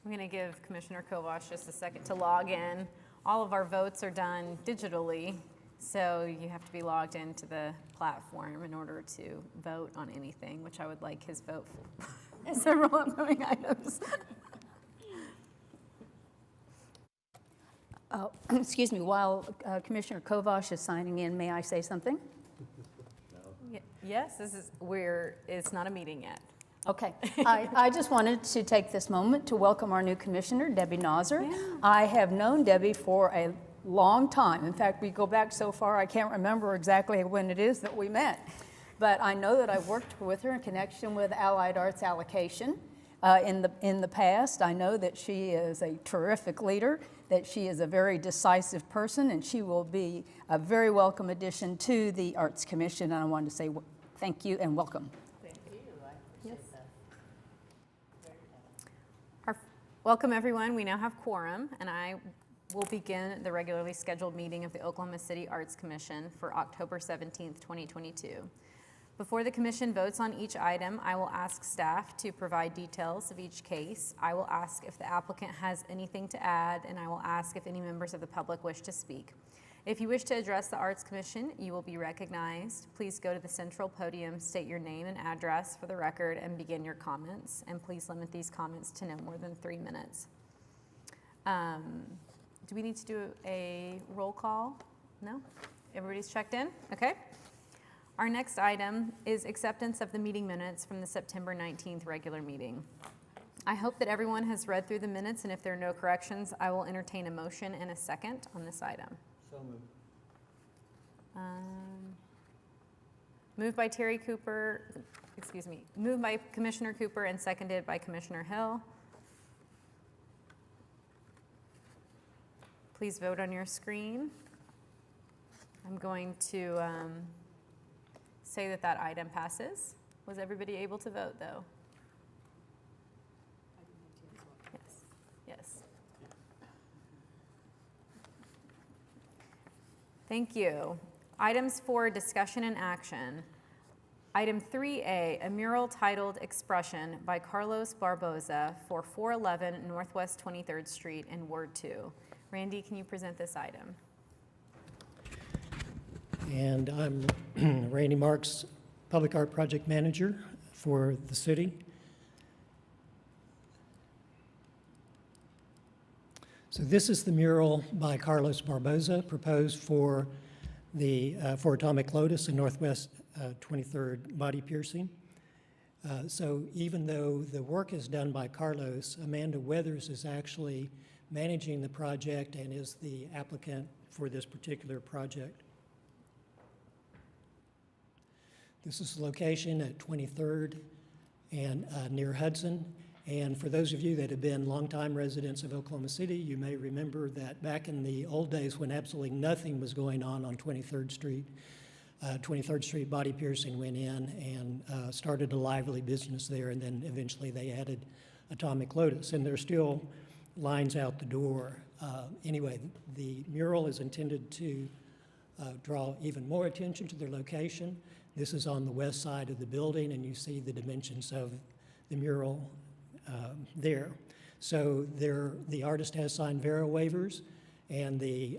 I'm going to give Commissioner Kovash just a second to log in. All of our votes are done digitally, so you have to be logged into the platform in order to vote on anything, which I would like his vote for several upcoming items. Excuse me, while Commissioner Kovash is signing in, may I say something? Yes, it's not a meeting yet. Okay. I just wanted to take this moment to welcome our new commissioner, Debbie Nauser. Yeah. I have known Debbie for a long time. In fact, we go back so far, I can't remember exactly when it is that we met. But I know that I've worked with her in connection with Allied Arts allocation in the past. I know that she is a terrific leader, that she is a very decisive person, and she will be a very welcome addition to the Arts Commission. And I wanted to say thank you and welcome. Thank you. I appreciate that. Welcome, everyone. We now have quorum, and I will begin the regularly scheduled meeting of the Oklahoma City Arts Commission for October 17th, 2022. Before the commission votes on each item, I will ask staff to provide details of each case. I will ask if the applicant has anything to add, and I will ask if any members of the public wish to speak. If you wish to address the Arts Commission, you will be recognized. Please go to the central podium, state your name and address for the record, and begin your comments. And please limit these comments to no more than 3 minutes. Do we need to do a roll call? No? Everybody's checked in? Okay. Our next item is acceptance of the meeting minutes from the September 19th regular meeting. I hope that everyone has read through the minutes, and if there are no corrections, I will entertain a motion and a second on this item. So moved. Moved by Terry Cooper, moved by Commissioner Cooper and seconded by Commissioner Hill. Please vote on your screen. I'm going to say that item passes. Was everybody able to vote, though? Yes. Yes. Thank you. Items for discussion and action. Item 3A, a mural titled Expression by Carlos Barboza for 411 Northwest 23rd Street in Ward 2. Randy, can you present this item? And I'm Randy Marks, Public Art Project Manager for the city. So this is the mural by Carlos Barboza proposed for for Atomic Lotus in Northwest 23rd Body Piercing. So even though the work is done by Carlos, Amanda Weathers is actually managing the project and is the applicant for this particular project. This is the location at 23rd and near Hudson. And for those of you that have been longtime residents of Oklahoma City, you may remember that back in the old days when absolutely nothing was going on 23rd Street, 23rd Street Body Piercing went in and started a lively business there, and then eventually they added Atomic Lotus, and there's still lines out the door. Anyway, the mural is intended to draw even more attention to their location. This is on the west side of the building, and you see the dimensions of the mural there. So the artist has signed Vera waivers, and the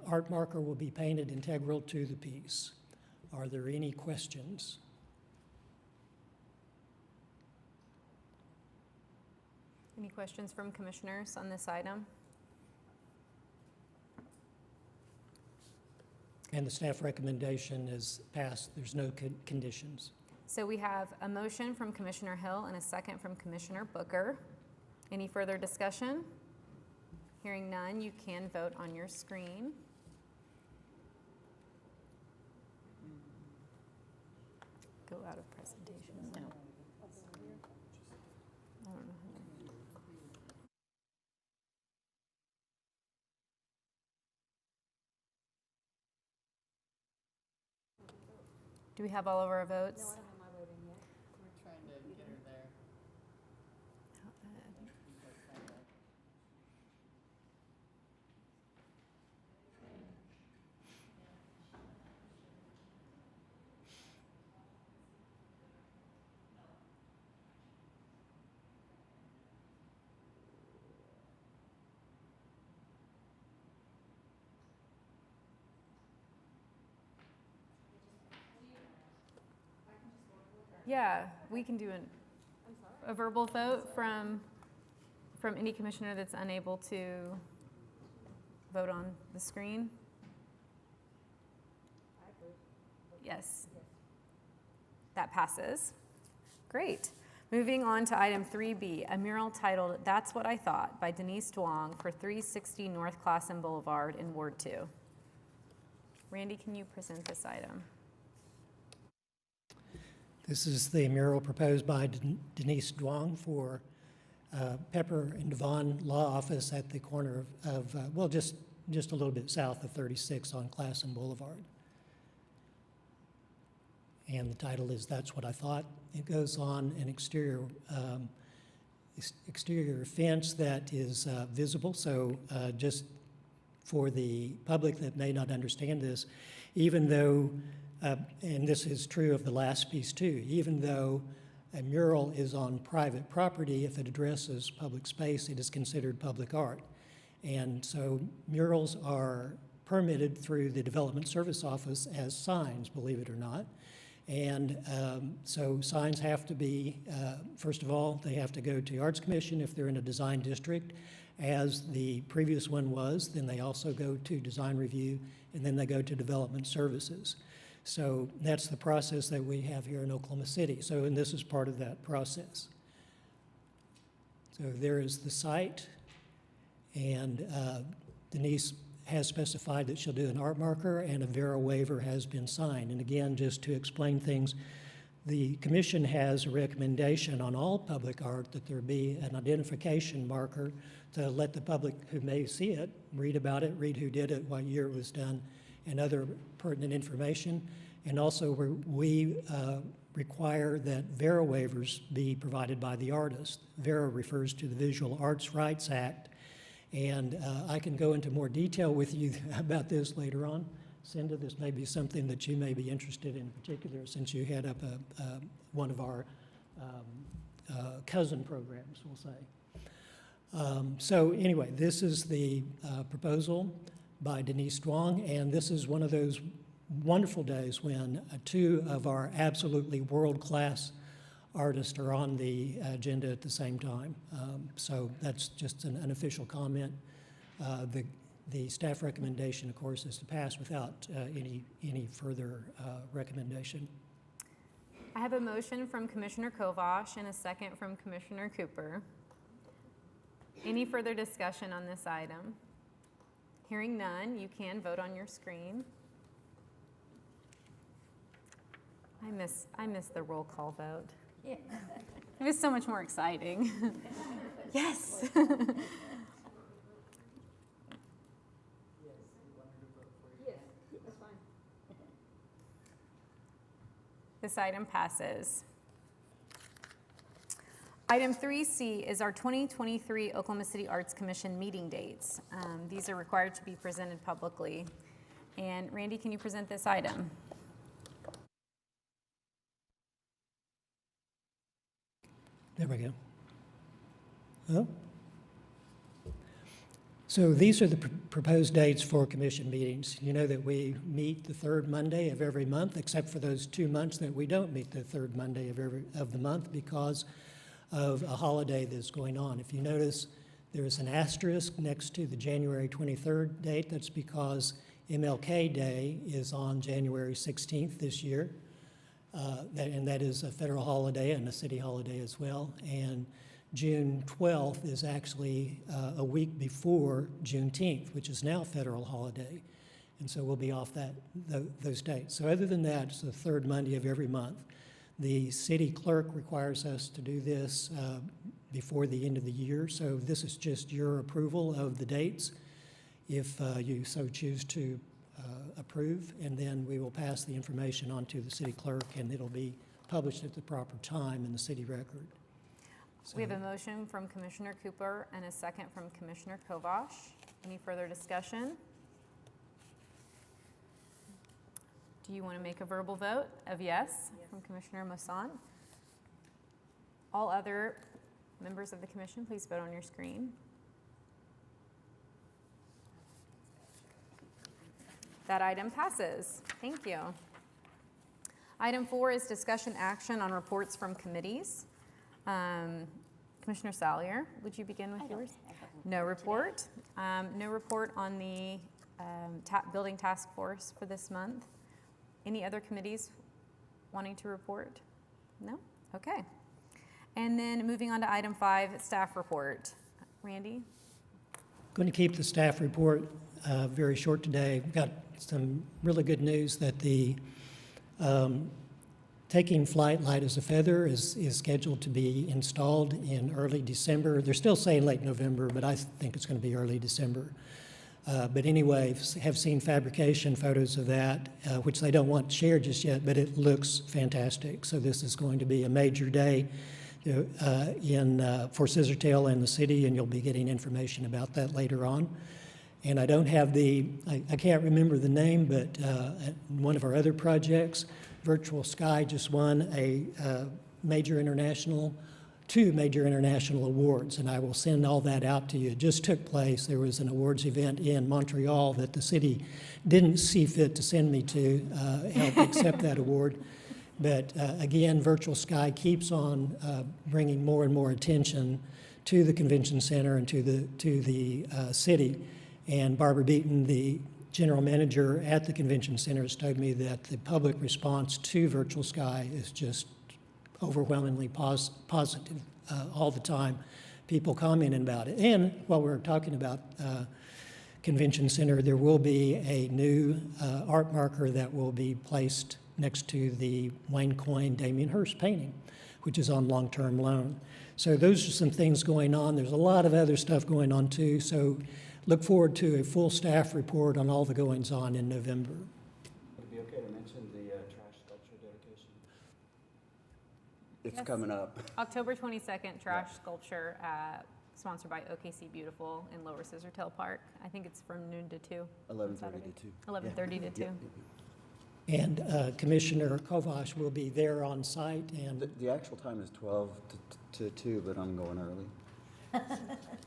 art marker will be painted integral to the piece. Are there any questions? Any questions from commissioners on this item? And the staff recommendation is passed. There's no conditions. So we have a motion from Commissioner Hill and a second from Commissioner Booker. Any further discussion? Hearing none, you can vote on your screen. Go out of presentation. No. I don't know. Do we have all of our votes? No, I don't have my voting yet. We're trying to get her there. Yeah, we can do a verbal vote from any commissioner that's unable to vote on the screen. Yes. That passes. Great. Moving on to item 3B, a mural titled "That's What I Thought" by Denise Duong for 360 North Classen Boulevard in Ward 2. Randy, can you present this item? This is the mural proposed by Denise Duong for Pepper and Devon Law Office at the corner of well, just a little bit south of 36 on Classen Boulevard. And the title is "That's What I Thought." It goes on an exterior fence that is visible. So just for the public that may not understand this, even though, and this is true of the last piece too, even though a mural is on private property, if it addresses public space, it is considered public art. And so murals are permitted through the Development Service Office as signs, believe it or not. And so signs have to be, first of all, they have to go to Arts Commission if they're in a design district, as the previous one was. Then they also go to design review, and then they go to development services. So that's the process that we have here in Oklahoma City. So, and this is part of that process. So there is the site, and Denise has specified that she'll do an art marker, and a Vera waiver has been signed. And again, just to explain things, the commission has a recommendation on all public art that there be an identification marker to let the public who may see it read about it, read who did it, what year it was done, and other pertinent information. And also we require that Vera waivers be provided by the artist. Vera refers to the Visual Arts Rights Act. And I can go into more detail with you about this later on. Cinda, this may be something that you may be interested in particular, since you head up one of our cousin programs, we'll say. So anyway, this is the proposal by Denise Duong, and this is one of those wonderful days when two of our absolutely world-class artists are on the agenda at the same time. So that's just an unofficial comment. The staff recommendation, of course, is to pass without any further recommendation. I have a motion from Commissioner Kovash and a second from Commissioner Cooper. Any further discussion on this item? Hearing none, you can vote on your screen. I miss the roll call vote. Yeah. It was so much more exciting. Yes. This item passes. Item 3C is our 2023 Oklahoma City Arts Commission meeting dates. These are required to be presented publicly. And Randy, can you present this item? There we go. Oh. So these are the proposed dates for commission meetings. You know that we meet the third Monday of every month, except for those 2 months that we don't meet the third Monday of the month because of a holiday that's going on. If you notice, there's an asterisk next to the January 23rd date. That's because MLK Day is on January 16th this year. And that is a federal holiday and a city holiday as well. And June 12th is actually a week before Juneteenth, which is now a federal holiday. And so we'll be off those dates. So other than that, it's the third Monday of every month. The city clerk requires us to do this before the end of the year. So this is just your approval of the dates, if you so choose to approve, and then we will pass the information on to the city clerk, and it'll be published at the proper time in the city record. We have a motion from Commissioner Cooper and a second from Commissioner Kovash. Any further discussion? Do you want to make a verbal vote of yes from Commissioner Mossant? All other members of the commission, please vote on your screen. That item passes. Thank you. Item 4 is discussion action on reports from committees. Commissioner Sallier, would you begin with yours? No report. No report on the building task force for this month. Any other committees wanting to report? No? Okay. And then moving on to item 5, staff report. Randy? Going to keep the staff report very short today. We've got some really good news that the Taking Flight Light as a Feather is scheduled to be installed in early December. They're still saying late November, but I think it's going to be early December. But anyway, have seen fabrication photos of that, which they don't want shared just yet, but it looks fantastic. So this is going to be a major day for Scissortail and the city, and you'll be getting information about that later on. And I don't have I can't remember the name, but one of our other projects, Virtual Sky, just won two major international awards, and I will send all that out to you. It just took place. There was an awards event in Montreal that the city didn't see fit to send me to help accept that award. But again, Virtual Sky keeps on bringing more and more attention to the convention center and to the city. And Barbara Beaton, the general manager at the convention center, has told me that the public response to Virtual Sky is just overwhelmingly positive all the time. People commenting about it. And while we're talking about convention center, there will be a new art marker that will be placed next to the Wayne Coyne Damien Hirst painting, which is on long-term loan. So those are some things going on. There's a lot of other stuff going on too. So look forward to a full staff report on all the goings-on in November. Would it be okay to mention the trash sculpture dedication? It's Yes. coming up. October 22nd, trash sculpture sponsored by OKC Beautiful in Lower Scissortail Park. I think it's from noon to 2. 11:30 to 2. 11:30 to 2. Yep. And Commissioner Kovash will be there on site, and The actual time is 12 to 2, but I'm going early.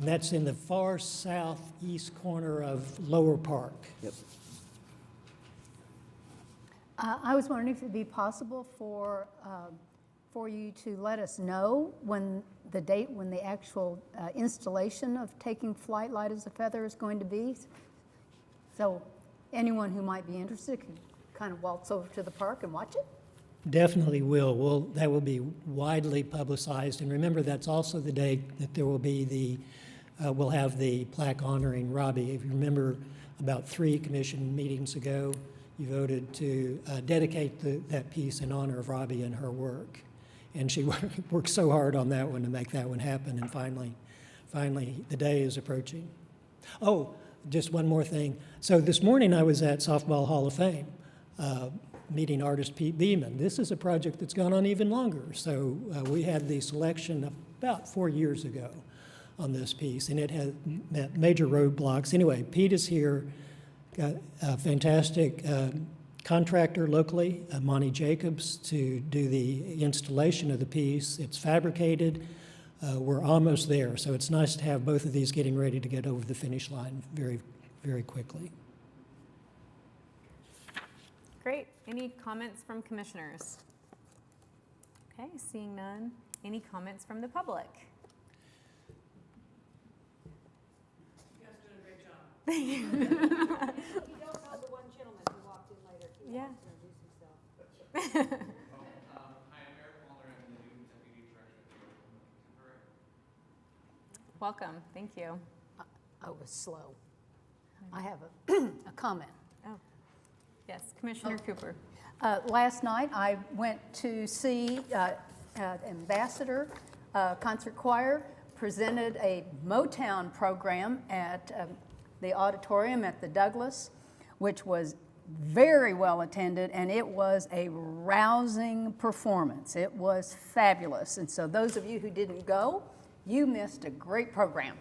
that's in the far southeast corner of Lower Park. Yep. I was wondering if it'd be possible for you to let us know when the date when the actual installation of Taking Flight Light as a Feather is going to be. So anyone who might be interested can kind of waltz over to the park and watch it. Definitely will. That will be widely publicized. And remember, that's also the day that there will be we'll have the plaque honoring Robbie. If you remember, about 3 commission meetings ago, you voted to dedicate that piece in honor of Robbie and her work. And she worked so hard on that one to make that one happen. And finally, the day is approaching. Oh, just one more thing. So this morning I was at Softball Hall of Fame, meeting artist Pete Beeman. This is a project that's gone on even longer. So we had the selection about 4 years ago on this piece, and it had met major roadblocks. Anyway, Pete is here, got a fantastic contractor locally, Monty Jacobs, to do the installation of the piece. It's fabricated. We're almost there, so it's nice to have both of these getting ready to get over the finish line very, very quickly. Great. Any comments from commissioners? Okay, seeing none. Any comments from the public? You don't know the one gentleman who walked in later. He Yeah. wants to introduce himself. Hi, I'm Eric Mueller. I'm the new deputy director of the Contemporary. Welcome. Thank you. I was slow. I have a comment. Oh, yes, Commissioner Cooper. Last night, I went to see Ambassador Concert Choir presented a Motown program at the auditorium at the Douglas, which was very well attended, and it was a rousing performance. It was fabulous. And so those of you who didn't go, you missed a great program.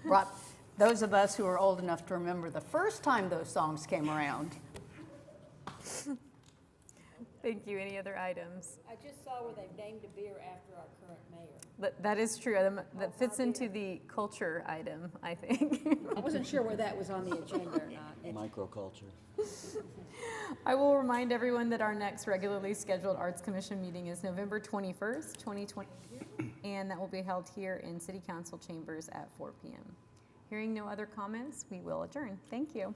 Brought those of us who are old enough to remember the first time those songs came around. Thank you. Any other items? I just saw where they've named a beer after our current mayor. That is true. That fits into the culture item, I think. I wasn't sure where that was on the agenda or not. Microculture. I will remind everyone that our next regularly scheduled Arts Commission meeting is November 21st, 2022, and that will be held here in City Council chambers at 4 p.m. Hearing no other comments, we will adjourn. Thank you.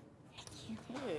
Hey.